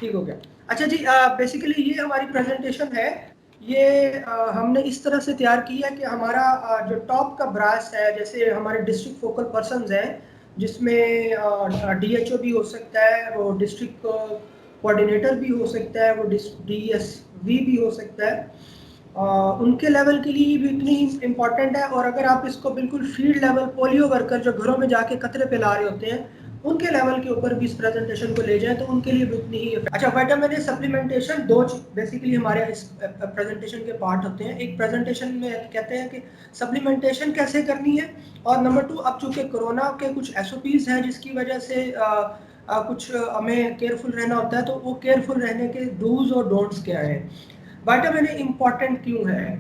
ٹھیک ہو گیا. اچھا جی, بیسیکلی یہ ہماری پریزنٹیشن ہے. یہ ہم نے اس طرح سے تیار کی ہے کہ ہمارا جو ٹاپ کا براس ہے, جیسے ہمارے ڈسٹرکٹ فوکل پرسنز ہیں جس میں ڈی ایچ او بھی ہو سکتا ہے, وہ ڈسٹرکٹ کوآرڈینیٹر بھی ہو سکتا ہے, وہ ڈی ایس وی بھی ہو سکتا ہے, ان کے لیول کے لیے بھی اتنی امپورٹنٹ ہے. اور اگر آپ اس کو بالکل فیلڈ لیول پولیو ورکر جو گھروں میں جا کے قطرے پلا رہے ہوتے ہیں ان کے لیول کے اوپر بھی اس پریزنٹیشن کو لے جائیں تو ان کے لیے بھی اتنی ہی. اچھا, وائٹامن اے سپلیمنٹیشن دو بیسیکلی ہمارے اس پریزنٹیشن کے پارٹ ہوتے ہیں. ایک پریزنٹیشن میں کہتے ہیں کہ سپلیمنٹیشن کیسے کرنی ہے, اور نمبر 2 اب چونکہ کورونا کے کچھ ایس او پیز ہیں جس کی وجہ سے کچھ ہمیں کیئرفل رہنا ہوتا ہے, تو وہ کیئرفل رہنے کے ڈوز اور ڈونٹس کیا ہیں. وائٹامن اے امپورٹنٹ کیوں ہے؟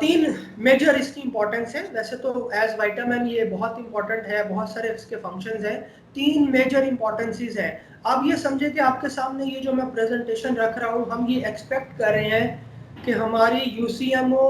3 میجر اس کی امپورٹنس ہے. ویسے تو ایز وائٹامن یہ بہت امپورٹنٹ ہے, بہت سارے اس کے فنکشنز ہیں. 3 میجر امپورٹنسز ہیں. آپ یہ سمجھیں کہ آپ کے سامنے یہ جو میں پریزنٹیشن رکھ رہا ہوں, ہم یہ ایکسپیکٹ کر رہے ہیں کہ ہماری یو سی ایم او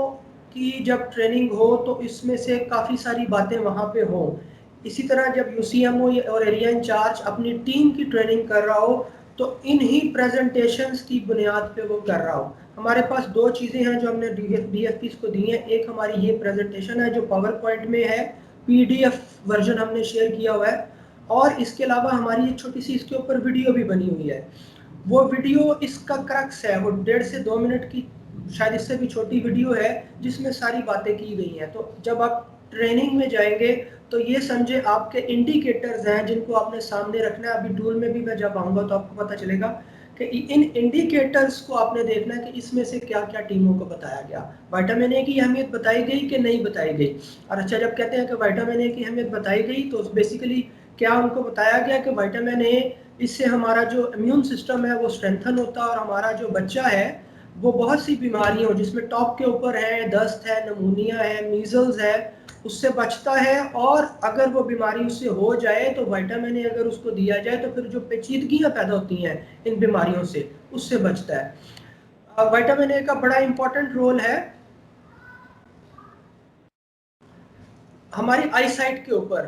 کی جب ٹریننگ ہو تو اس میں سے کافی ساری باتیں وہاں پہ ہوں. اسی طرح جب یو سی ایم او اور ایریا انچارج اپنی ٹیم کی ٹریننگ کر رہا ہو تو انہی پریزنٹیشنز کی بنیاد پہ وہ کر رہا ہو. ہمارے پاس 2 چیزیں ہیں جو ہم نے ڈی ایف پیز کو دی ہیں. ایک ہماری یہ پریزنٹیشن ہے جو پاور پوائنٹ میں ہے, پی ڈی ایف ورژن ہم نے شیئر کیا ہوا ہے, اور اس کے علاوہ ہماری ایک چھوٹی سی اس کے اوپر ویڈیو بھی بنی ہوئی ہے. وہ ویڈیو اس کا کرکس ہے, وہ 1.5 سے 2 منٹ کی شاید اس سے بھی چھوٹی ویڈیو ہے جس میں ساری باتیں کی گئی ہیں. تو جب آپ ٹریننگ میں جائیں گے تو یہ سمجھے آپ کے انڈیکیٹرز ہیں جن کو آپ نے سامنے رکھنا ہے. ابھی ٹول میں بھی میں جب آؤں گا تو آپ کو پتہ چلے گا کہ ان انڈیکیٹرز کو آپ نے دیکھنا ہے کہ اس میں سے کیا کیا ٹیموں کو بتایا گیا. وائٹامن اے کی اہمیت بتائی گئی کہ نہیں بتائی گئی. اور اچھا, جب کہتے ہیں کہ وائٹامن اے کی اہمیت بتائی گئی تو بیسیکلی کیا ان کو بتایا گیا کہ وائٹامن اے اس سے ہمارا جو امیون سسٹم ہے وہ اسٹرینتھن ہوتا ہے, اور ہمارا جو بچہ ہے وہ بہت سی بیماریوں جس میں ٹاپ کے اوپر ہے, دست ہے, نمونیا ہے, میزلز ہے, اس سے بچتا ہے. اور اگر وہ بیماری اس سے ہو جائے تو وائٹامن اے اگر اس کو دیا جائے تو پھر جو پیچیدگیاں پیدا ہوتی ہیں ان بیماریوں سے اس سے بچتا ہے. وائٹامن اے کا بڑا امپورٹنٹ رول ہے ہماری آئی سائٹ کے اوپر.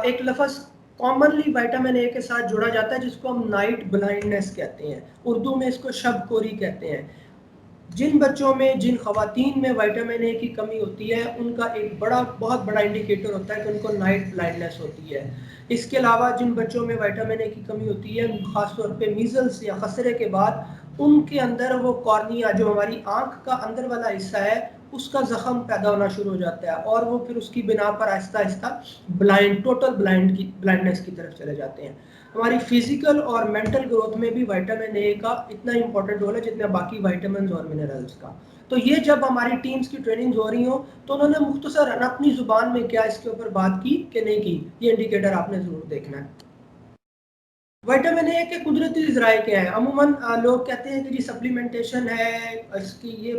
ایک لفظ کامنلی وائٹامن اے کے ساتھ جوڑا جاتا ہے جس کو ہم نائٹ بلائنڈنس کہتے ہیں, اردو میں اس کو شب کوری کہتے ہیں. جن بچوں میں, جن خواتین میں وائٹامن اے کی کمی ہوتی ہے ان کا ایک بہت بڑا انڈیکیٹر ہوتا ہے کہ ان کو نائٹ بلائنڈنس ہوتی ہے. اس کے علاوہ جن بچوں میں وائٹامن اے کی کمی ہوتی ہے خاص طور پہ میزلس یا خسرے کے بعد, ان کے اندر وہ کارنیا جو ہماری آنکھ کا اندر والا حصہ ہے اس کا زخم پیدا ہونا شروع ہو جاتا ہے, اور وہ پھر اس کی بنا پر آہستہ آہستہ ٹوٹل بلائنڈنس کی طرف چلے جاتے ہیں. ہماری فزیکل اور مینٹل گروتھ میں بھی وائٹامن اے کا اتنا امپورٹنٹ رول ہے جتنا باقی وائٹامنز اور منرلز کا. تو یہ جب ہماری ٹیمز کی ٹریننگ ہو رہی ہوں تو انہوں نے مختصراً اپنی زبان میں کیا اس کے اوپر بات کی کہ نہیں کی, یہ انڈیکیٹر آپ نے ضرور دیکھنا ہے. وائٹامن اے کے قدرتی ذرائع کیا ہیں؟ عموماً لوگ کہتے ہیں کہ جی سپلیمنٹیشن ہے, اس کی یہ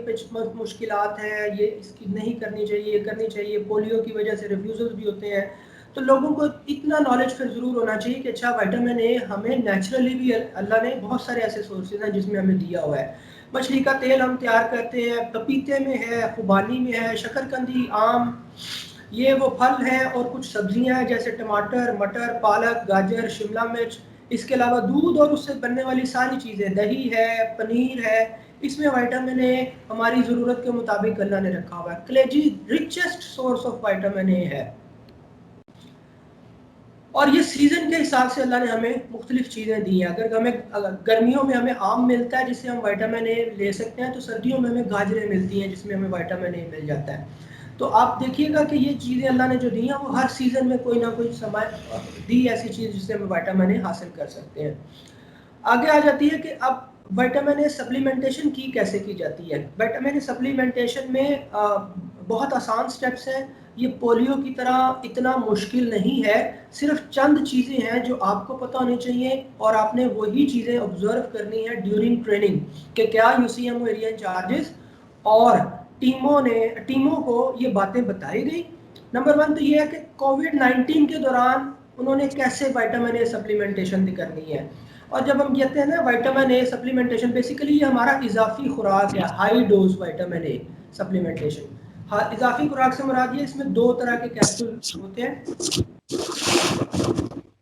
مشکلات ہیں, یہ اس کی نہیں کرنی چاہیے, یہ کرنی چاہیے, پولیو کی وجہ سے ریفیوزل بھی ہوتے ہیں. تو لوگوں کو اتنا نالج پھر ضرور ہونا چاہیے کہ اچھا وائٹامن اے ہمیں نیچرلی بھی اللہ نے بہت سارے ایسے سورسز ہیں جس میں ہمیں دیا ہوا ہے. مچھلی کا تیل ہم تیار کرتے ہیں, پپیتے میں ہے, خوبانی میں ہے, شکرکندی, آم, یہ وہ پھل ہیں, اور کچھ سبزیاں ہیں جیسے ٹماٹر, مٹر, پالک, گاجر, شملہ مرچ. اس کے علاوہ دودھ اور اس سے بننے والی ساری چیزیں, دہی ہے, پنیر ہے, اس میں وائٹامن اے ہماری ضرورت کے مطابق اللہ نے رکھا ہوا ہے. کلیجی richest source of vitamin A ہے, اور یہ سیزن کے حساب سے اللہ نے ہمیں مختلف چیزیں دی ہیں. اگر گرمیوں میں ہمیں آم ملتا ہے جس سے ہم وائٹامن اے لے سکتے ہیں, تو سردیوں میں ہمیں گاجریں ملتی ہیں جس میں ہمیں وائٹامن اے مل جاتا ہے. تو آپ دیکھیے گا کہ یہ چیزیں اللہ نے جو دی ہیں وہ ہر سیزن میں کوئی نہ کوئی دی ایسی چیز جس سے ہم وائٹامن اے حاصل کر سکتے ہیں. آگے آ جاتی ہے کہ اب وائٹامن اے سپلیمنٹیشن کی کیسے کی جاتی ہے. وائٹامن اے سپلیمنٹیشن میں بہت آسان سٹیپس ہیں. یہ پولیو کی طرح اتنا مشکل نہیں ہے, صرف چند چیزیں ہیں جو آپ کو پتہ ہونی چاہیے, اور آپ نے وہی چیزیں آبزرو کرنی ہے ڈیورنگ ٹریننگ کہ کیا U C M O area incharges اور ٹیموں کو یہ باتیں بتائی گئی. نمبر 1 تو یہ ہے کہ کووڈ-19 کے دوران انہوں نے کیسے وائٹامن اے سپلیمنٹیشن کرنی ہے. اور جب ہم کہتے ہیں نا وائٹامن اے سپلیمنٹیشن, بیسیکلی یہ ہمارا اضافی خوراک ہے, high dose vitamin A supplementation. اضافی خوراک سے مراد یہ اس میں 2 طرح کے کیپسول ہوتے ہیں.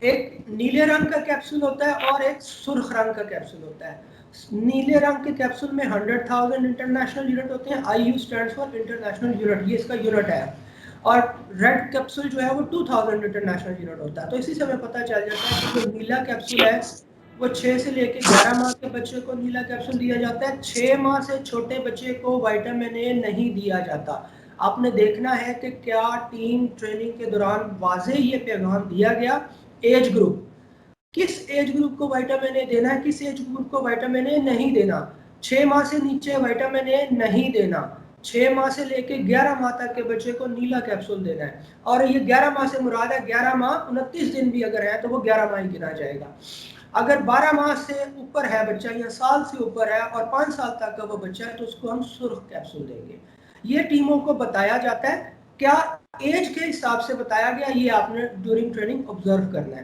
ایک نیلے رنگ کا کیپسول ہوتا ہے اور ایک سرخ رنگ کا کیپسول ہوتا ہے. نیلے رنگ کے کیپسول میں 100,000 انٹرنیشنل یونٹ ہوتے ہیں. I U stand for international unit, یہ اس کا یونٹ ہے. اور ریڈ کیپسول جو ہے وہ 2000 انٹرنیشنل یونٹ ہوتا ہے. تو اسی سے ہمیں پتہ چل جاتا ہے کہ جو نیلا کیپسول ہے وہ 6 سے لے کے 11 ماہ کے بچے کو نیلا کیپسول دیا جاتا ہے. 6 ماہ سے چھوٹے بچے کو وائٹامن اے نہیں دیا جاتا. آپ نے دیکھنا ہے کہ کیا ٹیم ٹریننگ کے دوران واضح یہ پیغام دیا گیا. ایج گروپ, کس ایج گروپ کو وائٹامن اے دینا ہے, کس ایج گروپ کو وائٹامن اے نہیں دینا. 6 ماہ سے نیچے وائٹامن اے نہیں دینا. 6 ماہ سے لے کے 11 ماہ تک کے بچے کو نیلا کیپسول دینا ہے. اور یہ 11 ماہ سے مراد ہے 11 ماہ 29 دن بھی اگر ہے تو وہ 11 ماہ ہی گنا جائے گا. اگر 12 ماہ سے اوپر ہے بچہ یا سال سے اوپر ہے اور 5 سال تک کا وہ بچہ ہے تو اس کو ہم سرخ کیپسول دیں گے. یہ ٹیموں کو بتایا جاتا ہے. کیا ایج کے حساب سے بتایا گیا, یہ آپ نے ڈیورنگ ٹریننگ آبزرو کرنا ہے.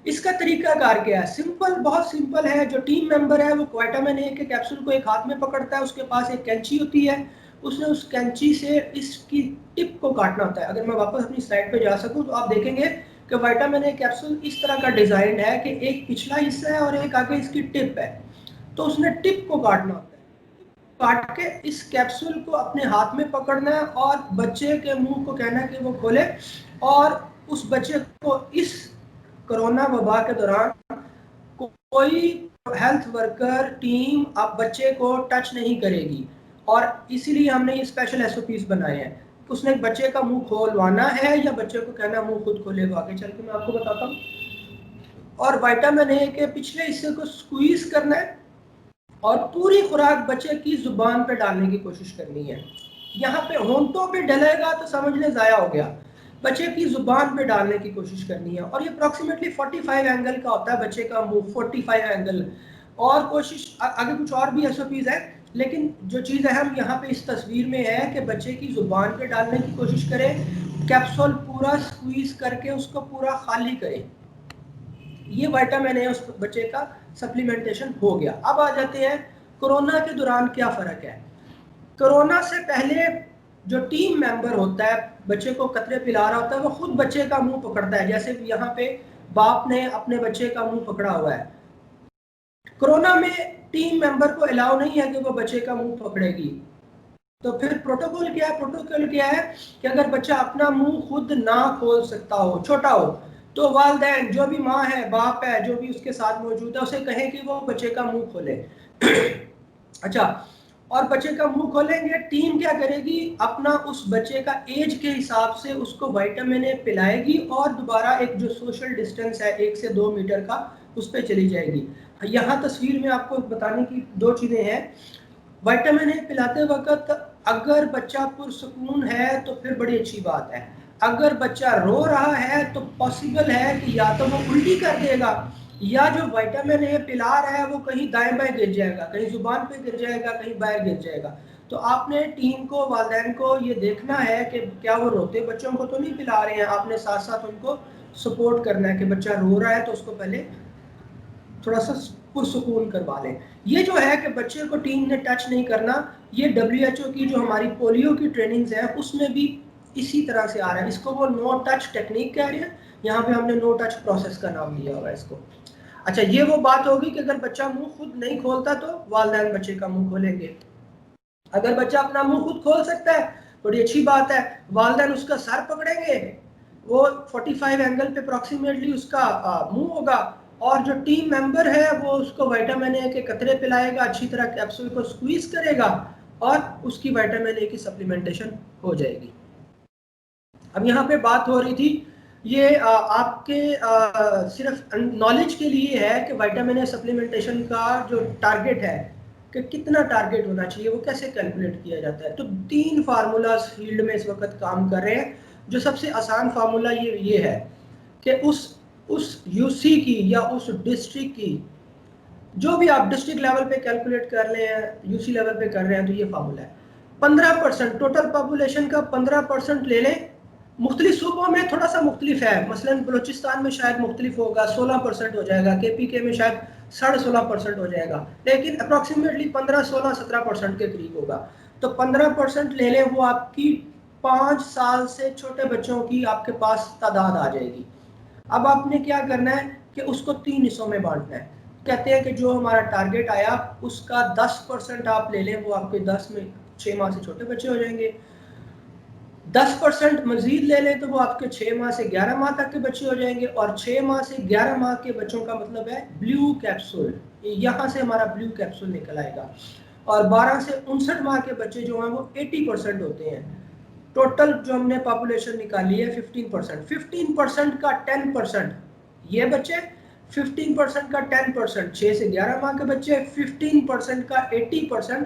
اس کا طریقہ کار کیا ہے؟ سمپل, بہت سمپل ہے. جو ٹیم ممبر ہے وہ وائٹامن اے کے کیپسول کو ایک ہاتھ میں پکڑتا ہے, اس کے پاس ایک کینچی ہوتی ہے, اس نے اس کینچی سے اس کی ٹپ کو کاٹنا ہوتا ہے. اگر میں واپس اپنی سلائڈ پہ جا سکوں تو آپ دیکھیں گے کہ وائٹامن اے کیپسول اس طرح کا ڈیزائن ہے کہ ایک پچھلا حصہ ہے اور ایک آگے اس کی ٹپ ہے. تو اس نے ٹپ کو کاٹنا ہوتا ہے. کاٹ کے اس کیپسول کو اپنے ہاتھ میں پکڑنا ہے اور بچے کے منہ کو کہنا ہے کہ وہ کھولے, اور اس بچے کو اس کرونا وبا کے دوران کوئی ہیلتھ ورکر ٹیم اب بچے کو ٹچ نہیں کرے گی. اور اسی لیے ہم نے یہ اسپیشل ایس او پیز بنائے ہیں. اس نے بچے کا منہ کھولوانا ہے یا بچے کو کہنا منہ خود کھولے گا, آگے چل کے میں آپ کو بتاتا ہوں. اور وائٹامن اے کے پچھلے حصے کو سکویز کرنا ہے اور پوری خوراک بچے کی زبان پہ ڈالنے کی کوشش کرنی ہے. یہاں پہ ہونٹوں پہ ڈلے گا تو سمجھ لیں ضائع ہو گیا. بچے کی زبان پہ ڈالنے کی کوشش کرنی ہے. اور یہ اپروکسیمیٹلی 45 اینگل کا ہوتا ہے بچے کا منہ, 45 اینگل. اور کوشش آگے کچھ اور بھی ایس او پیز ہے, لیکن جو چیز اہم یہاں پہ اس تصویر میں ہے کہ بچے کی زبان پہ ڈالنے کی کوشش کرے, کیپسول پورا سکویز کر کے اس کو پورا خالی کرے. یہ وائٹامن اے اس بچے کا سپلیمنٹیشن ہو گیا. اب آ جاتے ہیں کورونا کے دوران کیا فرق ہے. کورونا سے پہلے جو ٹیم ممبر ہوتا ہے بچے کو قطرے پلا رہا ہوتا ہے وہ خود بچے کا منہ پکڑتا ہے, جیسے یہاں پہ باپ نے اپنے بچے کا منہ پکڑا ہوا ہے. کورونا میں ٹیم ممبر کو الاؤ نہیں ہے کہ وہ بچے کا منہ پکڑے گی. تو پھر پروٹوکول کیا ہے؟ پروٹوکول کیا ہے کہ اگر بچہ اپنا منہ خود نہ کھول سکتا ہو, چھوٹا ہو, تو والدین جو بھی ماں ہے باپ ہے جو بھی اس کے ساتھ موجود ہے اسے کہیں کہ وہ بچے کا منہ کھولے. اچھا, اور بچے کا منہ کھولیں گے, ٹیم کیا کرے گی, اپنا اس بچے کا ایج کے حساب سے اس کو وائٹامن اے پلائے گی اور دوبارہ ایک جو سوشل ڈسٹینس ہے 1 سے 2 میٹر کا اس پہ چلی جائے گی. یہاں تصویر میں آپ کو بتانے کی 2 چیزیں ہیں. وائٹامن اے پلاتے وقت اگر بچہ پرسکون ہے تو پھر بڑی اچھی بات ہے. اگر بچہ رو رہا ہے تو پاسبل ہے کہ یا تو وہ الٹی کر دے گا یا جو وائٹامن اے پلا رہا ہے وہ کہیں دائیں بائیں گر جائے گا, کہیں زبان پہ گر جائے گا, کہیں باہر گر جائے گا. تو آپ نے ٹیم کو, والدین کو یہ دیکھنا ہے کہ کیا وہ روتے بچوں کو تو نہیں پلا رہے ہیں. آپ نے ساتھ ساتھ ان کو سپورٹ کرنا ہے کہ بچہ رو رہا ہے تو اس کو پہلے تھوڑا سا پرسکون کروا لیں. یہ جو ہے کہ بچے کو ٹیم نے ٹچ نہیں کرنا, یہ WHO کی جو ہماری پولیو کی ٹریننگز ہیں اس میں بھی اسی طرح سے آ رہا ہے. اس کو وہ نو ٹچ ٹیکنیک کہہ رہے ہیں, یہاں پہ ہم نے نو ٹچ پروسیس کا نام دیا ہوا ہے اس کو. اچھا, یہ وہ بات ہوگی کہ اگر بچہ منہ خود نہیں کھولتا تو والدین بچے کا منہ کھولیں گے. اگر بچہ اپنا منہ خود کھول سکتا ہے بڑی اچھی بات ہے, والدین اس کا سر پکڑیں گے, وہ 45 اینگل پہ اپروکسیمیٹلی اس کا منہ ہوگا, اور جو ٹیم ممبر ہے وہ اس کو وائٹامن اے کے قطرے پلائے گا, اچھی طرح کیپسول کو سکویز کرے گا اور اس کی وائٹامن اے کی سپلیمنٹیشن ہو جائے گی. اب یہاں پہ بات ہو رہی تھی, یہ آپ کے صرف نالج کے لیے ہے کہ وائٹامن اے سپلیمنٹیشن کا جو ٹارگٹ ہے کہ کتنا ٹارگٹ ہونا چاہیے وہ کیسے کیلکولیٹ کیا جاتا ہے. تو 3 فارمولاز فیلڈ میں اس وقت کام کر رہے ہیں. جو سب سے آسان فارمولا یہ ہے کہ اس یو سی کی یا اس ڈسٹرکٹ کی, جو بھی آپ ڈسٹرکٹ لیول پہ کیلکولیٹ کر رہے ہیں, یو سی لیول پہ کر رہے ہیں, تو یہ فارمولا ہے 15% ٹوٹل پاپولیشن کا 15% لے لیں. مختلف صوبوں میں تھوڑا سا مختلف ہے, مثلا بلوچستان میں شاید مختلف ہوگا, 16% ہو جائے گا, KPK میں شاید 16.5% ہو جائے گا, لیکن اپروکسیمیٹلی 15, 16, 17% کے قریب ہوگا. تو 15% لے لیں, وہ آپ کی 5 سال سے چھوٹے بچوں کی آپ کے پاس تعداد آ جائے گی. اب آپ نے کیا کرنا ہے کہ اس کو 3 حصوں میں بانٹنا ہے. کہتے ہیں کہ جو ہمارا ٹارگیٹ آیا اس کا 10% آپ لے لیں, وہ آپ کے 10 میں 6 ماہ سے چھوٹے بچے ہو جائیں گے. 10% مزید لے لیں تو وہ آپ کے 6 ماہ سے 11 ماہ تک کے بچے ہو جائیں گے, اور 6 ماہ سے 11 ماہ کے بچوں کا مطلب ہے بلیو کیپسول, یہاں سے ہمارا بلیو کیپسول نکل آئے گا. اور 12 سے 59 ماہ کے بچے جو ہیں وہ 80% ہوتے ہیں. ٹوٹل جو ہم نے پاپولیشن نکالی ہے 15%, 15% کا 10% یہ بچے, 15% کا 10% 6 سے 11 ماہ کے بچے, 15% کا 80%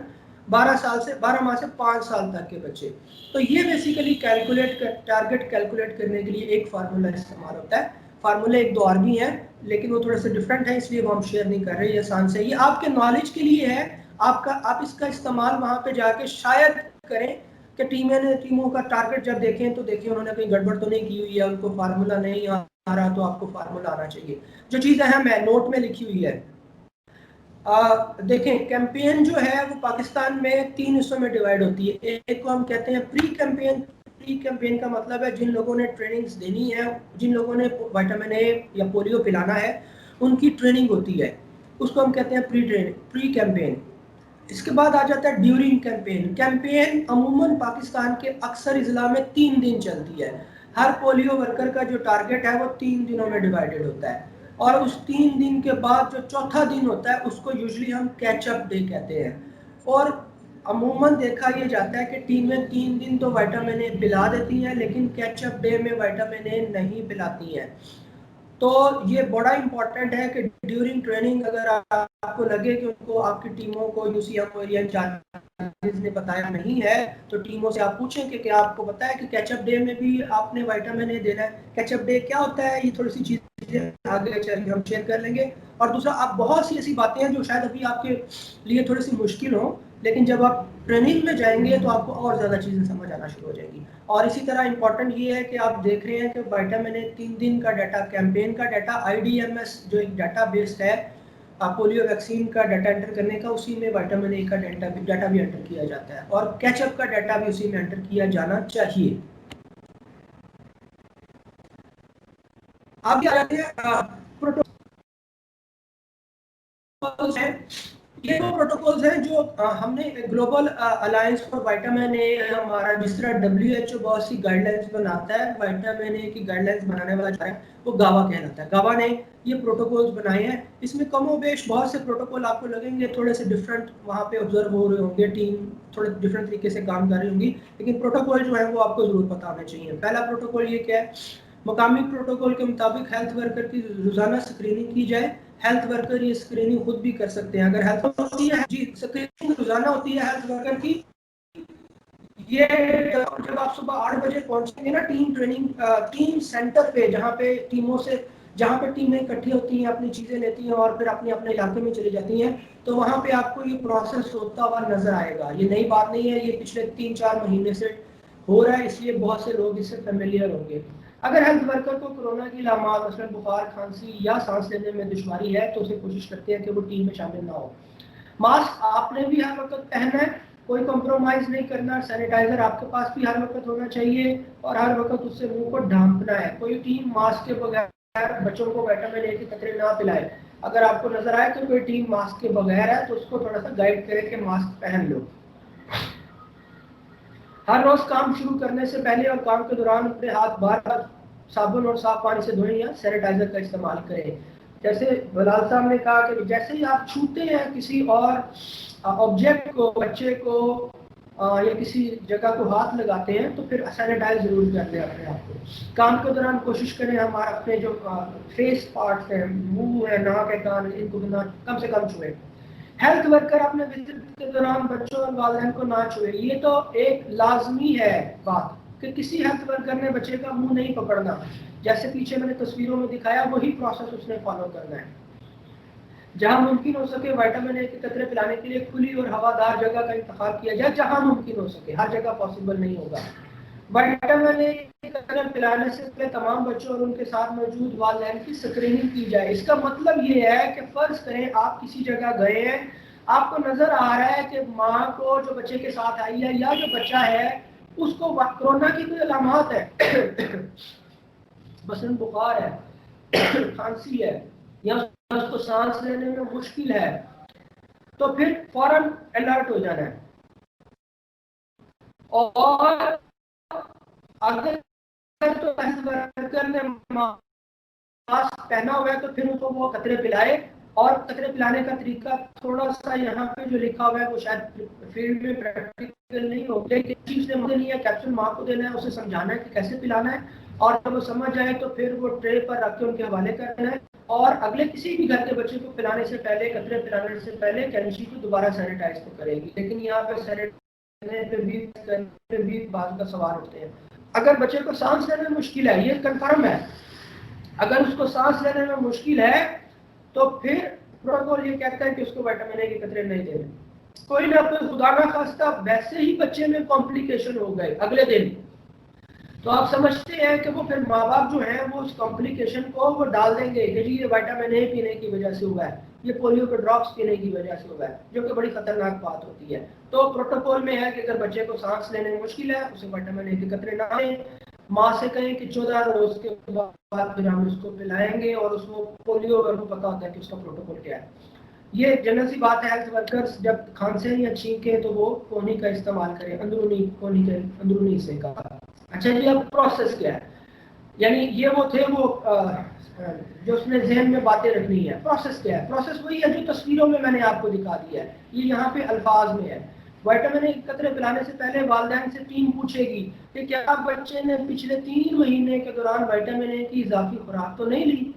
12 ماہ سے 5 سال تک کے بچے. تو یہ بیسیکلی ٹارگیٹ کیلکولیٹ کرنے کے لیے ایک فارمولا استعمال ہوتا ہے. فارمولے 1-2 اور بھی ہیں لیکن وہ تھوڑے سے ڈفرینٹ ہیں, اس لیے وہ ہم شیئر نہیں کر رہے. یہ آسان سے, یہ آپ کے نالج کے لیے ہے, آپ اس کا استعمال وہاں پہ جا کے شاید کریں کہ ٹیموں کا ٹارگیٹ جب دیکھیں تو دیکھیں انہوں نے کہیں گڑبڑ تو نہیں کی ہوئی ہے, ان کو فارمولا نہیں آ رہا تو آپ کو فارمولا آنا چاہیے. جو چیز اہم ہے نوٹ میں لکھی ہوئی ہے. دیکھیں کیمپین جو ہے وہ پاکستان میں 3 حصوں میں ڈیوائیڈ ہوتی ہے. ایک کو ہم کہتے ہیں پری کیمپین. پری کیمپین کا مطلب ہے جن لوگوں نے ٹریننگز دینی ہے, جن لوگوں نے وائٹامن اے یا پولیو پلانا ہے, ان کی ٹریننگ ہوتی ہے, اس کو ہم کہتے ہیں پری کیمپین. اس کے بعد آ جاتا ہے ڈیورنگ کیمپین. کیمپین عموماً پاکستان کے اکثر اضلاع میں 3 دن چلتی ہے. ہر پولیو ورکر کا جو ٹارگیٹ ہے وہ 3 دنوں میں ڈیوائیڈڈ ہوتا ہے, اور اس 3 دن کے بعد جو چوتھا دن ہوتا ہے اس کو یوزلی ہم کیچ اپ ڈے کہتے ہیں. اور عموماً دیکھا یہ جاتا ہے کہ ٹیمیں 3 دن تو وائٹامن اے پلا دیتی ہیں لیکن کیچ اپ ڈے میں وائٹامن اے نہیں پلاتی ہیں. تو یہ بڑا امپورٹنٹ ہے کہ ڈیورنگ ٹریننگ اگر آپ کو لگے کہ ان کو آپ کی ٹیموں کو یو سی ایم اور انچارج نے بتایا نہیں ہے تو ٹیموں سے آپ پوچھیں کہ کیا آپ کو پتا ہے کہ کیچ اپ ڈے میں بھی آپ نے وائٹامن اے دینا ہے. کیچ اپ ڈے کیا ہوتا ہے, یہ تھوڑی سی چیزیں آگے چل کے ہم شیئر کر لیں گے. اور دوسرا, آپ بہت سی ایسی باتیں ہیں جو شاید ابھی آپ کے لیے تھوڑی سی مشکل ہوں, لیکن جب آپ ٹریننگ میں جائیں گے تو آپ کو اور زیادہ چیزیں سمجھ آنا شروع ہو جائیں گی. اور اسی طرح امپورٹنٹ یہ ہے کہ آپ دیکھ رہے ہیں کہ وائٹامن اے 3 دن کا ڈیٹا, کیمپین کا ڈیٹا, IDMS جو ایک ڈیٹا بیس ہے پولیو ویکسین کا ڈیٹا انٹر کرنے کا, اسی میں وائٹامن اے کا ڈیٹا بھی انٹر کیا جاتا ہے, اور کیچ اپ کا ڈیٹا بھی اسی میں انٹر کیا جانا چاہیے. اب آ جاتے ہیں ہیں. یہ وہ پروٹوکولز ہیں جو ہم نے global alliance for vitamin A, ہمارا جس طرح WHO بہت سی گائیڈ لائنس بناتا ہے, وائٹامن اے کی گائیڈ لائنس بنانے والا جو ہے وہ گاوا کہلاتا ہے. گاوا نے یہ پروٹوکولز بنائے ہیں. اس میں کم و بیش بہت سے پروٹوکول آپ کو لگیں گے تھوڑے سے ڈفرینٹ وہاں پہ آبزرو ہو رہے ہوں گے, ٹیم تھوڑے ڈفرینٹ طریقے سے کام کر رہی ہوں گی, لیکن پروٹوکول جو ہے وہ آپ کو ضرور پتہ ہونا چاہیے. پہلا پروٹوکول یہ کیا ہے, مقامی پروٹوکول کے مطابق ہیلتھ ورکر کی روزانہ اسکریننگ کی جائے. ہیلتھ ورکر یہ اسکریننگ خود بھی کر سکتے ہیں اگر ہیلتھ ہوتی ہے, جی اسکریننگ روزانہ ہوتی ہے ہیلتھ ورکر کی. یہ جب آپ صبح 8 بجے پہنچیں گے نا ٹیم سینٹر پہ, جہاں پہ ٹیمیں اکٹھی ہوتی ہیں, اپنی چیزیں لیتی ہیں اور پھر اپنے علاقے میں چلی جاتی ہیں, تو وہاں پہ آپ کو یہ پروسیس ہوتا ہوا نظر آئے گا. یہ نئی بات نہیں ہے, یہ پچھلے 3-4 مہینے سے ہو رہا ہے, اس لیے بہت سے لوگ اس سے فیملیئر ہوں گے. اگر ہیلتھ ورکر کو کورونا کی علامات مثلا بخار, کھانسی یا سانس لینے میں دشواری ہے تو اسے کوشش کرتے ہیں کہ وہ ٹیم میں شامل نہ ہو. ماسک آپ نے بھی ہر وقت پہننا ہے, کوئی کمپرومائز نہیں کرنا. سینیٹائزر آپ کے پاس بھی ہر وقت ہونا چاہیے اور ہر وقت اس سے منہ کو ڈھانپنا ہے. کوئی ٹیم ماسک کے بغیر بچوں کو وائٹامن اے کے قطرے نہ پلائے. اگر آپ کو نظر آئے کہ کوئی ٹیم ماسک کے بغیر ہے تو اس کو تھوڑا سا گائیڈ کرے کہ ماسک پہن لو. ہر روز کام شروع کرنے سے پہلے اور کام کے دوران اپنے ہاتھ بار بار صابن اور صاف پانی سے دھوئیں یا سینیٹائزر کا استعمال کریں. جیسے بلال صاحب نے کہا کہ جیسے ہی آپ چھوتے ہیں کسی اور آبجیکٹ کو, بچے کو یا کسی جگہ کو ہاتھ لگاتے ہیں تو پھر سینیٹائز ضرور کر لیں اپنے آپ کو. کام کے دوران کوشش کریں ہمارا اپنے جو فیس پارٹس ہیں, منہ ہے, ناک ہے, کان ہے, ان کو کم سے کم چھوئیں. ہیلتھ ورکر اپنے وزٹ کے دوران بچوں اور والدین کو نہ چھوئے. یہ تو ایک لازمی ہے بات کہ کسی ہیلتھ ورکر نے بچے کا منہ نہیں پکڑنا. جیسے پیچھے میں نے تصویروں میں دکھایا وہی پروسیس اس نے فالو کرنا ہے. جہاں ممکن ہو سکے وائٹامن اے کے قطرے پلانے کے لیے کھلی اور ہوادار جگہ کا انتخاب کیا جائے. جہاں ممکن ہو سکے, ہر جگہ پاسبل نہیں ہوگا. وائٹامن اے کے قطرے پلانے سے پہلے تمام بچوں اور ان کے ساتھ موجود والدین کی اسکریننگ کی جائے. اس کا مطلب یہ ہے کہ فرض کریں آپ کسی جگہ گئے ہیں, آپ کو نظر آ رہا ہے کہ ماں کو جو بچے کے ساتھ آئی ہے یا جو بچہ ہے اس کو کورونا کی کوئی علامات ہے, مثلا بخار ہے, کھانسی ہے یا اس کو سانس لینے میں مشکل ہے تو پھر فوراً الرٹ ہو جانا ہے. اور اگر تو ورکر نے ماسک پہنا ہوا ہے تو پھر ان کو وہ قطرے پلائے. اور قطرے پلانے کا طریقہ تھوڑا سا یہاں پہ جو لکھا ہوا ہے وہ شاید فیلڈ میں پریکٹیکل نہیں ہو, لیکن چیز نے مجھے نہیں ہے, کیپسول ماں کو دینا ہے, اسے سمجھانا ہے کہ کیسے پلانا ہے, اور جب وہ سمجھ جائے تو پھر وہ ٹرے پر رکھ کے ان کے حوالے کرنا ہے. اور اگلے کسی بھی گھر کے بچے کو پلانے سے پہلے, قطرے پلانے سے پہلے کینچی کو دوبارہ سینیٹائز تو کرے گی. لیکن یہاں پہ سینیٹائز بھی بات کا سوال اٹھتے ہیں. اگر بچے کو سانس لینے میں مشکل ہے, یہ کنفرم ہے, اگر اس کو سانس لینے میں مشکل ہے تو پھر پروٹوکول یہ کہتا ہے کہ اس کو وٹامن اے کے قطرے نہیں دینے. کوئی نہ کوئی خدا نہ خواستہ ویسے ہی بچے میں کمپلیکیشن ہو گئے اگلے دن, تو آپ سمجھتے ہیں کہ وہ پھر ماں باپ جو ہیں وہ اس کمپلیکیشن کو وہ ڈال دیں گے کہ جی یہ وٹامن اے پینے کی وجہ سے ہوا ہے, یہ پولیو کے ڈراپس پینے کی وجہ سے ہوا ہے, جو کہ بڑی خطرناک بات ہوتی ہے. تو پروٹوکول میں ہے کہ اگر بچے کو سانس لینے میں مشکل ہے اسے وٹامن اے کے قطرے نہ دیں, ماں سے کہیں کہ 14 روز کے بعد پھر ہم اس کو پلائیں گے, اور اس کو پولیو اگر کو پتا ہوتا ہے کہ اس کا پروٹوکول کیا ہے. یہ جنرل سی بات ہے, ہیلتھ ورکرز جب کھانسیں یا چھینکیں تو وہ کونی کا استعمال کریں, اندرونی کونی کے اندرونی حصے کا. اچھا جی, اب پروسیس کیا ہے, یعنی یہ وہ تھے وہ جو اس نے ذہن میں باتیں رکھنی ہے. پروسیس کیا ہے؟ پروسیس وہی ہے جو تصویروں میں نے آپ کو دکھا دیا ہے, یہ یہاں پہ الفاظ میں ہے. وٹامن اے قطرے پلانے سے پہلے والدین سے ٹیم پوچھے گی کہ کیا بچے نے پچھلے 3 مہینے کے دوران وٹامن اے کی اضافی خوراک تو نہیں لی.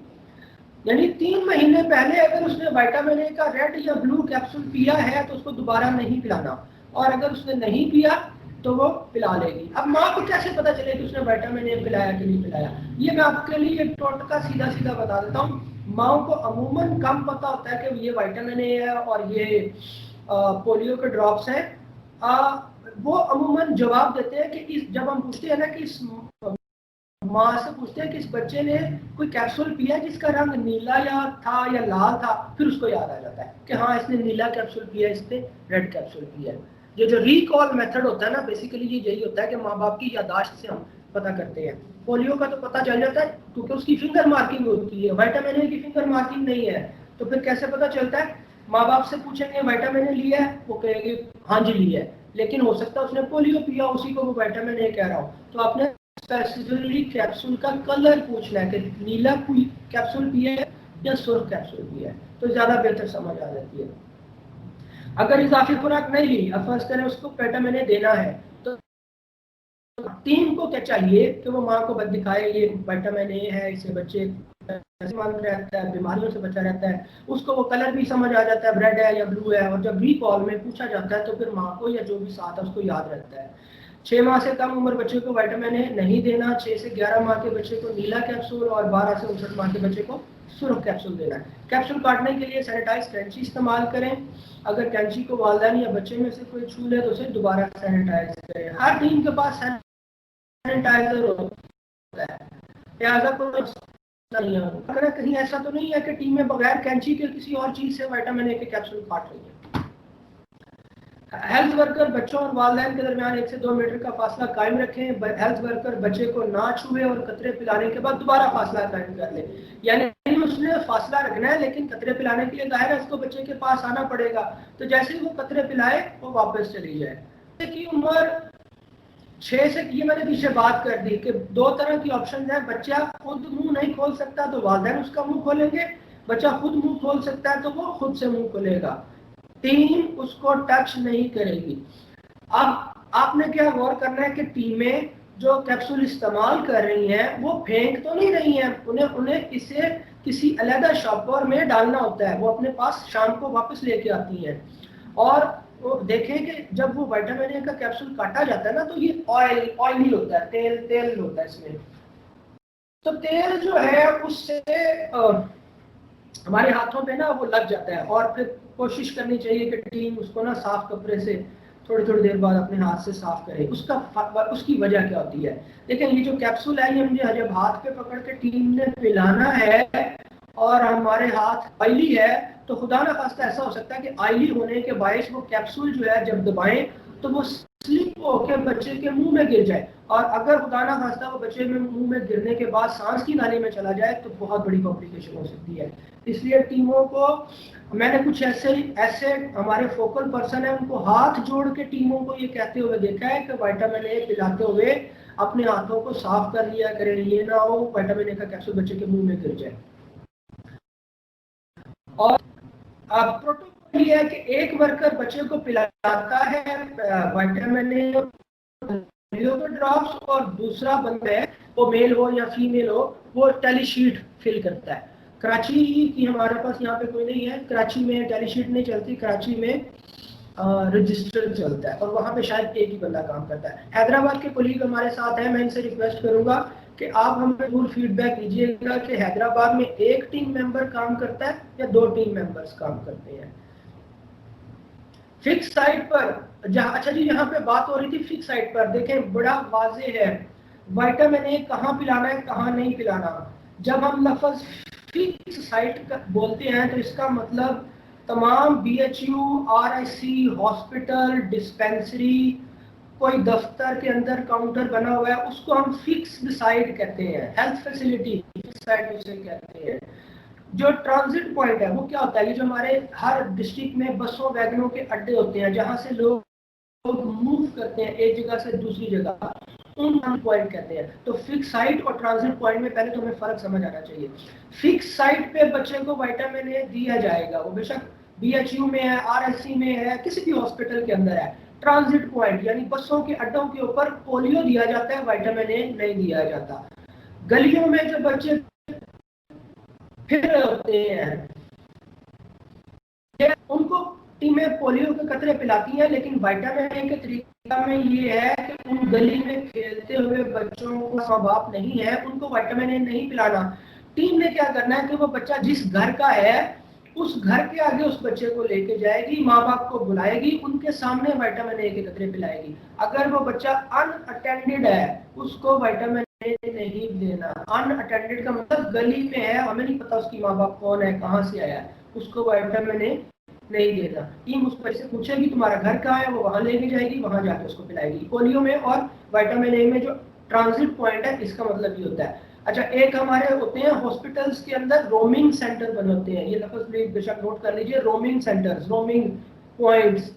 یعنی 3 مہینے پہلے اگر اس نے وٹامن اے کا ریڈ یا بلو کیپسول پیا ہے تو اس کو دوبارہ نہیں پلانا, اور اگر اس نے نہیں پیا تو وہ پلا لے گی. اب ماں کو کیسے پتا چلے کہ اس نے وٹامن اے پلایا کہ نہیں پلایا؟ یہ میں آپ کے لیے ایک ٹوٹکا سیدھا بتا دیتا ہوں. ماں کو عموماً کم پتا ہوتا ہے کہ یہ وٹامن اے ہے اور یہ پولیو کے ڈراپس ہیں. وہ عموماً جواب دیتے ہیں کہ جب ہم پوچھتے ہیں نا کہ اس ماں سے پوچھتے ہیں کہ اس بچے نے کوئی کیپسول پیا جس کا رنگ نیلا یا تھا یا لال تھا, پھر اس کو یاد آ جاتا ہے کہ ہاں اس نے نیلا کیپسول پیا, اس نے ریڈ کیپسول پیا. یہ جو ریکال میتھڈ ہوتا ہے نا, بیسیکلی یہ یہی ہوتا ہے کہ ماں باپ کی یادداشت سے ہم پتہ کرتے ہیں. پولیو کا تو پتہ چل جاتا ہے کیونکہ اس کی فنگر مارکنگ ہوتی ہے, وٹامن اے کی فنگر مارکنگ نہیں ہے, تو پھر کیسے پتہ چلتا ہے؟ ماں باپ سے پوچھیں گے وٹامن اے لیا ہے, وہ کہے گی ہاں جی لیا ہے, لیکن ہو سکتا ہے اس نے پولیو پیا, اسی کو وہ وٹامن اے کہہ رہا ہو. تو آپ نے اسپیسیفکلی کیپسول کا کلر پوچھنا ہے کہ نیلا کوئی کیپسول پیا ہے یا سرخ کیپسول پیا ہے, تو زیادہ بہتر سمجھ آ جاتی ہے. اگر اضافی خوراک نہیں لی, اب فرض کریں اس کو وٹامن اے دینا ہے, تو ٹیم کو کیا چاہیے کہ وہ ماں کو بس دکھائے یہ وٹامن اے ہے, اس سے بچے رہتا ہے, بیماریوں سے بچا رہتا ہے. اس کو وہ کلر بھی سمجھ آ جاتا ہے, ریڈ ہے یا بلو ہے, اور جب ریکال میں پوچھا جاتا ہے تو پھر ماں کو یا جو بھی ساتھ ہے اس کو یاد رہتا ہے. 6 ماہ سے کم عمر بچے کو وٹامن اے نہیں دینا, 6 سے 11 ماہ کے بچے کو نیلا کیپسول, اور 12 سے 59 ماہ کے بچے کو سرخ کیپسول دینا ہے. کیپسول کاٹنے کے لیے سینیٹائز کینچی استعمال کریں. اگر کینچی کو والدین یا بچے میں سے کوئی چھو لے تو اسے دوبارہ سینیٹائز کریں. ہر ٹیم کے پاس سینیٹائزر ہوتا ہے, لہٰذا کوئی نہیں ہے. اگر کہیں ایسا تو نہیں ہے کہ ٹیم میں بغیر کینچی کے کسی اور چیز سے وٹامن اے کے کیپسول کاٹ رہی ہے. ہیلتھ ورکر بچوں اور والدین کے درمیان 1 سے 2 میٹر کا فاصلہ قائم رکھیں. ہیلتھ ورکر بچے کو نہ چھوئے اور قطرے پلانے کے بعد دوبارہ فاصلہ قائم کر لیں. یعنی اس نے فاصلہ رکھنا ہے, لیکن قطرے پلانے کے لیے ظاہر ہے اس کو بچے کے پاس آنا پڑے گا, تو جیسے ہی وہ قطرے پلائے وہ واپس چلی جائے. کی عمر 6 سے, یہ میں نے پیچھے بات کر دی کہ 2 طرح کی آپشن ہیں. بچہ خود منہ نہیں کھول سکتا تو والدین اس کا منہ کھولیں گے, بچہ خود منہ کھول سکتا ہے تو وہ خود سے منہ کھولے گا, ٹیم اس کو ٹچ نہیں کرے گی. اب آپ نے کیا غور کرنا ہے کہ ٹیمیں جو کیپسول استعمال کر رہی ہیں وہ پھینک تو نہیں رہی ہیں, انہیں اسے کسی علیحدہ شاپر میں ڈالنا ہوتا ہے. وہ اپنے پاس شام کو واپس لے کے آتی ہیں, اور وہ دیکھیں کہ جب وہ وٹامن اے کا کیپسول کاٹا جاتا ہے نا تو یہ آئلی ہوتا ہے, تیل ہوتا ہے اس میں. تو تیل جو ہے اس سے ہمارے ہاتھوں پہ نا وہ لگ جاتا ہے, اور پھر کوشش کرنی چاہیے کہ ٹیم اس کو نا صاف کپڑے سے تھوڑی دیر بعد اپنے ہاتھ سے صاف کرے. اس کی وجہ کیا ہوتی ہے؟ دیکھیں یہ جو کیپسول ہے یہ جب ہاتھ پہ پکڑ کے ٹیم نے پلانا ہے اور ہمارے ہاتھ آئلی ہے, تو خدا نہ خواستہ ایسا ہو سکتا ہے کہ آئلی ہونے کے باعث وہ کیپسول جو ہے جب دبائیں تو وہ سلپ ہو کہ بچے کے منہ میں گر جائے، اور اگر خدا نہ خواستہ وہ بچے میں منہ میں گرنے کے بعد سانس کی نالی میں چلا جائے تو بہت بڑی کمپلیکیشن ہو سکتی ہے۔ اس لیے ٹیموں کو میں نے کچھ ایسے ہمارے فوکل پرسن ہیں ان کو ہاتھ جوڑ کے ٹیموں کو یہ کہتے ہوئے دیکھا ہے کہ وائٹامن اے پلاتے ہوئے اپنے ہاتھوں کو صاف کر لیا کریں، یہ نہ ہو وائٹامن اے کا کیپسول بچے کے منہ میں گر جائے۔ اور پروٹوکول یہ ہے کہ ایک ورکر بچے کو پلاتا ہے وائٹامن اے ڈراپس، اور دوسرا بندہ ہے وہ میل ہو یا فیمیل ہو وہ ٹیلی شیٹ فل کرتا ہے۔ کراچی کی ہمارے پاس یہاں پہ کوئی نہیں ہے، کراچی میں ٹیلی شیٹ نہیں چلتی، کراچی میں رجسٹر چلتا ہے اور وہاں پہ شاید ایک ہی بندہ کام کرتا ہے۔ حیدرآباد کے کولیگ ہمارے ساتھ ہیں، میں ان سے ریکویسٹ کروں گا کہ آپ ہمیں ضرور فیڈ بیک دیجیے گا کہ حیدرآباد میں ایک ٹیم ممبر کام کرتا ہے یا 2 ٹیم ممبرس کام کرتے ہیں۔ فکس سائٹ پر اچھا جی یہاں پہ بات ہو رہی تھی فکس سائٹ پر، دیکھیں بڑا واضح ہے وائٹامن اے کہاں پلانا ہے کہاں نہیں پلانا۔ جب ہم لفظ فکس سائٹ بولتے ہیں تو اس کا مطلب تمام B H U, R I C, hospital, dispensary, کوئی دفتر کے اندر کاؤنٹر بنا ہوا ہے اس کو ہم فکسڈ سائٹ کہتے ہیں، ہیلتھ فیسلٹی فکس سائٹ اسے کہتے ہیں۔ جو ٹرانزٹ پوائنٹ ہے وہ کیا ہوتا ہے؟ یہ جو ہمارے ہر ڈسٹرکٹ میں بسوں ویگنوں کے اڈے ہوتے ہیں جہاں سے لوگ موو کرتے ہیں ایک جگہ سے دوسری جگہ، ان پوائنٹ کہتے ہیں۔ تو فکس سائٹ اور ٹرانزٹ پوائنٹ میں پہلے تو ہمیں فرق سمجھ آنا چاہیے۔ فکس سائٹ پہ بچے کو وائٹامن اے دیا جائے گا، وہ بے شک بی ایچ یو میں ہے، آر ایس سی میں ہے، کسی بھی ہاسپٹل کے اندر ہے۔ ٹرانزٹ پوائنٹ یعنی بسوں کے اڈوں کے اوپر پولیو دیا جاتا ہے، وائٹامن اے نہیں دیا جاتا۔ گلیوں میں جو بچے پھر ہوتے ہیں ان کو ٹیمیں پولیو کے قطرے پلاتی ہیں، لیکن وائٹامن اے کے طریقہ میں یہ ہے کہ ان گلی میں کھیلتے ہوئے بچوں کو ماں باپ نہیں ہے ان کو وائٹامن اے نہیں پلانا۔ ٹیم نے کیا کرنا ہے کہ وہ بچہ جس گھر کا ہے اس گھر کے آگے اس بچے کو لے کے جائے گی، ماں باپ کو بلائے گی، ان کے سامنے وائٹامن اے کے قطرے پلائے گی۔ اگر وہ بچہ ان اٹینڈڈ ہے اس کو وائٹامن اے نہیں دینا۔ ان اٹینڈڈ کا مطلب گلی میں ہے، ہمیں نہیں پتا اس کی ماں باپ کون ہے کہاں سے آیا ہے، اس کو وائٹامن اے نہیں دینا۔ ٹیم اس پر سے پوچھے گی تمہارا گھر کہاں ہے، وہ وہاں لے کے جائے گی، وہاں جا کے اس کو پلائے گی۔ پولیو میں اور وائٹامن اے میں جو ٹرانزٹ پوائنٹ ہے اس کا مطلب یہ ہوتا ہے۔ اچھا ایک ہمارے ہوتے ہیں ہاسپٹلس کے اندر رومنگ سینٹر بنے ہوتے ہیں، یہ لفظ پلیز بے شک نوٹ کر لیجئے، رومنگ سینٹرز، رومنگ پوائنٹس،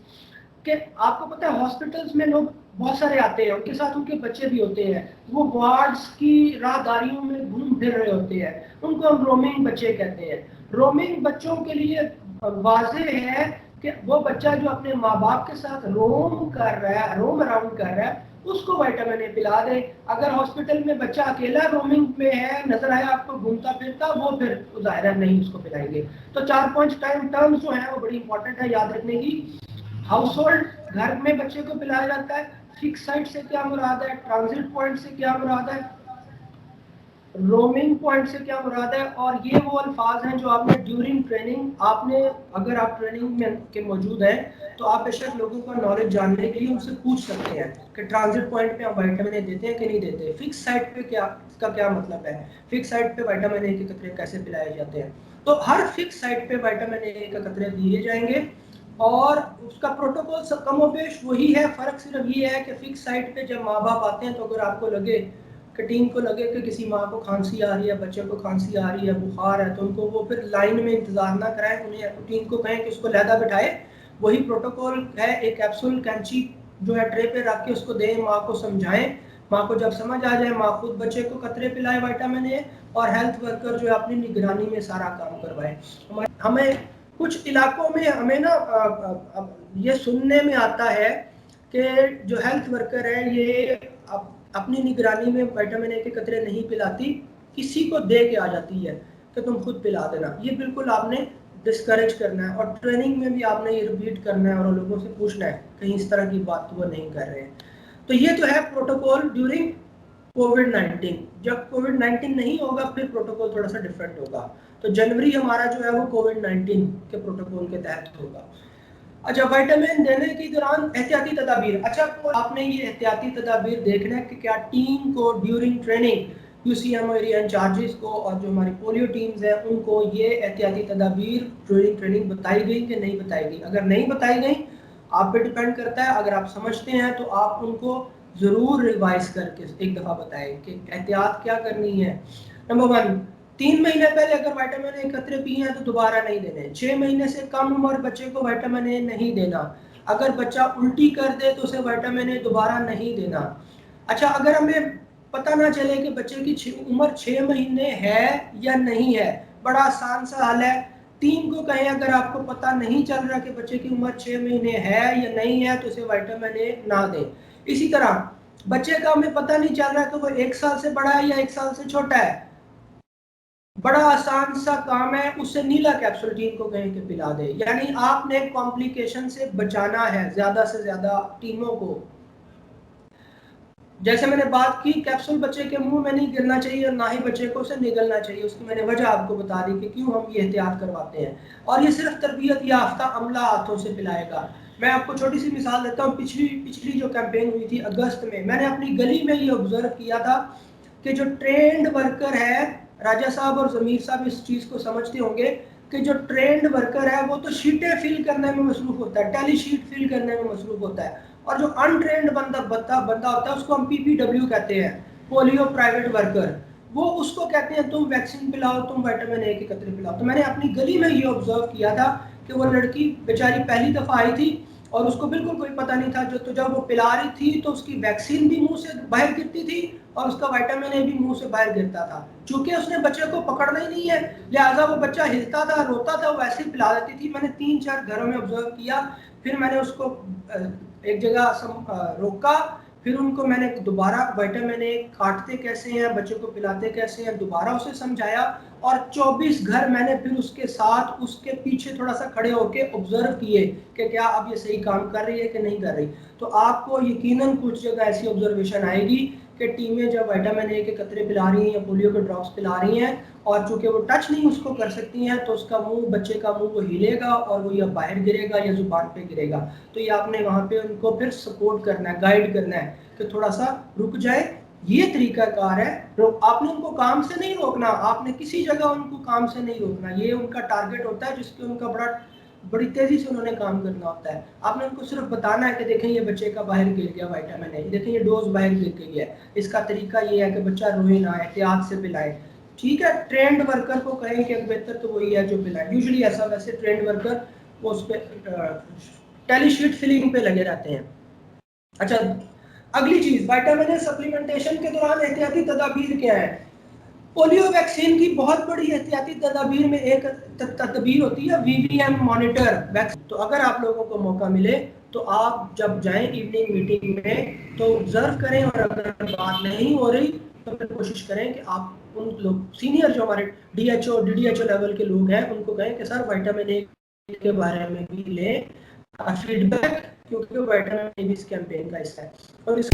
کہ آپ کو پتہ ہے ہاسپٹلس میں لوگ بہت سارے آتے ہیں، ان کے ساتھ ان کے بچے بھی ہوتے ہیں، وہ وارڈز کی راہداریوں میں گھوم پھر رہے ہوتے ہیں، ان کو ہم رومنگ بچے کہتے ہیں۔ رومنگ بچوں کے لیے واضح ہے کہ وہ بچہ جو اپنے ماں باپ کے ساتھ روم کر رہا ہے، روم اراؤنڈ کر رہا ہے، اس کو وائٹامن اے پلا دے۔ اگر ہاسپٹل میں بچہ اکیلا رومنگ میں ہے، نظر آیا آپ کو گھومتا پھرتا، وہ پھر ظاہر ہے نہیں اس کو پلائیں گے۔ تو 4-5 ٹرمز جو ہیں وہ بڑی امپورٹنٹ ہے یاد رکھنے کی۔ ہاؤس ہولڈ گھر میں بچے کو پلایا جاتا ہے، فکس سائٹ سے کیا مراد ہے، ٹرانزٹ پوائنٹ سے کیا مراد ہے، رومنگ پوائنٹ سے کیا مراد ہے، اور یہ وہ الفاظ ہیں جو آپ نے ڈیورنگ ٹریننگ، آپ نے اگر آپ ٹریننگ میں کے موجود ہیں تو آپ بے شک لوگوں کا نالج جاننے کے لیے ان سے پوچھ سکتے ہیں کہ ٹرانزٹ پوائنٹ پہ آپ وائٹامن اے دیتے ہیں کہ نہیں دیتے، فکس سائٹ پہ کیا اس کا کیا مطلب ہے، فکس سائٹ پہ وائٹامن اے کے قطرے کیسے پلائے جاتے ہیں۔ تو ہر فکس سائٹ پہ وائٹامن اے کے قطرے دیے جائیں گے، اور اس کا پروٹوکول سب کم و بیش وہی ہے، فرق صرف یہ ہے کہ فکس سائٹ پہ جب ماں باپ آتے ہیں تو اگر آپ کو لگے کہ ٹیم کو لگے کہ کسی ماں کو کھانسی آ رہی ہے، بچے کو کھانسی آ رہی ہے، بخار ہے، تو ان کو وہ پھر لائن میں انتظار نہ کرائیں، انہیں ٹیم کو کہیں کہ اس کو علیحدہ بٹھائے، وہی پروٹوکول ہے، ایک کیپسول کینچی جو ہے ٹرے پہ رکھ کے اس کو دیں، ماں کو سمجھائیں، ماں کو جب سمجھ آ جائے ماں خود بچے کو قطرے پلائے وائٹامن اے، اور ہیلتھ ورکر جو ہے اپنی نگرانی میں سارا کام کروائے۔ ہمیں کچھ علاقوں میں ہمیں نا یہ سننے میں آتا ہے کہ جو ہیلتھ ورکر ہے یہ اپنی نگرانی میں وائٹامن اے کے قطرے نہیں پلاتی، کسی کو دے کے آ جاتی ہے کہ تم خود پلا دینا۔ یہ بالکل آپ نے ڈسکریج کرنا ہے، اور ٹریننگ میں بھی آپ نے یہ ریپیٹ کرنا ہے اور لوگوں سے پوچھنا ہے کہیں اس طرح کی بات وہ نہیں کر رہے ہیں۔ تو یہ تو ہے پروٹوکول ڈیورنگ کووڈ-19۔ جب کووڈ-19 نہیں ہوگا پھر پروٹوکول تھوڑا سا ڈفرینٹ ہوگا۔ تو جنوری ہمارا جو ہے وہ کووڈ-19 کے پروٹوکول کے تحت ہوگا۔ اچھا وائٹامن دینے کے دوران احتیاطی تدابیر، اچھا آپ نے یہ احتیاطی تدابیر دیکھنا ہے کہ کیا ٹیم کو during training, U C M area incharges کو اور جو ہماری پولیو ٹیمز ہیں ان کو یہ احتیاطی تدابیر ڈیورنگ ٹریننگ بتائی گئی کہ نہیں بتائی گئی۔ اگر نہیں بتائی گئی آپ پہ ڈیپینڈ کرتا ہے. اگر آپ سمجھتے ہیں تو آپ ان کو ضرور ریوائز کر کے ایک دفعہ بتائیں کہ احتیاط کیا کرنی ہے. نمبر 1, 3 مہینے پہلے اگر وائٹامن اے قطرے پیے ہیں تو دوبارہ نہیں دینے. 6 مہینے سے کم عمر بچے کو وائٹامن اے نہیں دینا. اگر بچہ الٹی کر دے تو اسے وائٹامن اے دوبارہ نہیں دینا. اچھا, اگر ہمیں پتہ نہ چلے کہ بچے کی عمر 6 مہینے ہے یا نہیں ہے, بڑا آسان سا حل ہے. ٹیم کو کہیں اگر آپ کو پتہ نہیں چل رہا کہ بچے کی عمر 6 مہینے ہے یا نہیں ہے تو اسے وائٹامن اے نہ دیں. اسی طرح بچے کا ہمیں پتہ نہیں چل رہا کہ وہ 1 سال سے بڑا ہے یا 1 سال سے چھوٹا ہے, بڑا آسان سا کام ہے, اس سے نیلا کیپسول ٹیم کو کہیں کہ پلا دے. یعنی آپ نے کمپلیکیشن سے بچانا ہے زیادہ سے زیادہ ٹیموں کو. جیسے میں نے بات کی, کیپسول بچے کے منہ میں نہیں گرنا چاہیے اور نہ ہی بچے کو اسے نگلنا چاہیے. اس کی میں نے وجہ آپ کو بتا دی کہ کیوں ہم یہ احتیاط کرواتے ہیں, اور یہ صرف تربیت یافتہ عملہ ہاتھوں سے پلائے گا. میں آپ کو چھوٹی سی مثال دیتا ہوں. پچھلی جو کیمپین ہوئی تھی اگست میں نے اپنی گلی میں یہ آبزرو کیا تھا کہ جو ٹرینڈ ورکر ہے, راجہ صاحب اور ضمیر صاحب اس چیز کو سمجھتے ہوں گے کہ جو ٹرینڈ ورکر ہے وہ تو شیٹیں فل کرنے میں مصروف ہوتا ہے, ٹیلی شیٹ فل کرنے میں مصروف ہوتا ہے, اور جو انٹرینڈ بندہ ہوتا ہے اس کو ہم PPW کہتے ہیں, پولیو پرائیویٹ ورکر. وہ اس کو کہتے ہیں تم ویکسین پلاؤ, تم وائٹامن اے کے قطرے پلاؤ. تو میں نے اپنی گلی میں یہ آبزرو کیا تھا کہ وہ لڑکی بیچاری پہلی دفعہ آئی تھی اور اس کو بالکل کوئی پتہ نہیں تھا. تو جب وہ پلا رہی تھی تو اس کی ویکسین بھی منہ سے باہر گرتی تھی اور اس کا وائٹامن اے بھی منہ سے باہر گرتا تھا. چونکہ اس نے بچے کو پکڑنا ہی نہیں ہے, لہٰذا وہ بچہ ہلتا تھا, روتا تھا, وہ ایسے ہی پلا دیتی تھی. میں نے 3-4 گھروں میں آبزرو کیا. پھر میں نے اس کو ایک جگہ روکا, پھر ان کو میں نے دوبارہ وائٹامن اے کاٹتے کیسے ہیں, بچے کو پلاتے کیسے ہیں, دوبارہ اسے سمجھایا. اور 24 گھر میں نے پھر اس کے ساتھ اس کے پیچھے تھوڑا سا کھڑے ہو کے آبزرو کیے کہ کیا اب یہ صحیح کام کر رہی ہے کہ نہیں کر رہی. تو آپ کو یقیناً کچھ جگہ ایسی آبزرویشن آئے گی کہ ٹیمیں جب وائٹامن اے کے قطرے پلا رہی ہیں یا پولیو کے ڈراپس پلا رہی ہیں اور چونکہ وہ ٹچ نہیں اس کو کر سکتی ہیں تو اس کا منہ, بچے کا منہ وہ ہلے گا اور وہ یا باہر گرے گا یا زبان پہ گرے گا. تو یہ آپ نے وہاں پہ ان کو پھر سپورٹ کرنا ہے, گائیڈ کرنا ہے کہ تھوڑا سا رک جائے. یہ طریقہ کار ہے. آپ نے ان کو کام سے نہیں روکنا, آپ نے کسی جگہ ان کو کام سے نہیں روکنا. یہ ان کا ٹارگٹ ہوتا ہے جس کے ان کا بڑی تیزی سے انہوں نے کام کرنا ہوتا ہے. آپ نے ان کو صرف بتانا ہے کہ دیکھیں یہ بچے کا باہر گر گیا وائٹامن اے, دیکھیں یہ ڈوز باہر گر گئی ہے, اس کا طریقہ یہ ہے کہ بچہ روئے نہ, احتیاط سے پلائے. ٹھیک ہے, ٹرینڈ ورکر کو کہیں کہ بہتر تو وہی ہے جو پلائے. یوزلی ایسا, ویسے ٹرینڈ ورکر وہ اس پہ ٹیلی شیٹ فلنگ پہ لگے رہتے ہیں. اچھا, اگلی چیز, وائٹامن اے سپلیمنٹیشن کے دوران احتیاطی تدابیر کیا ہے. پولیو ویکسین کی بہت بڑی احتیاطی تدابیر میں ایک تدبیر ہوتی ہے VVM مانیٹر. تو اگر آپ لوگوں کو موقع ملے تو آپ جب جائیں ایوننگ میٹنگ میں تو آبزرو کریں, اور اگر بات نہیں ہو رہی تو پھر کوشش کریں کہ آپ ان لوگ سینئر جو ہمارے DHO DDHO لیول کے لوگ ہیں ان کو کہیں کہ سر وائٹامن اے کے بارے میں بھی لیں فیڈ بیک, کیونکہ وائٹامن اے بھی اس کیمپین کا حصہ ہے. اور اس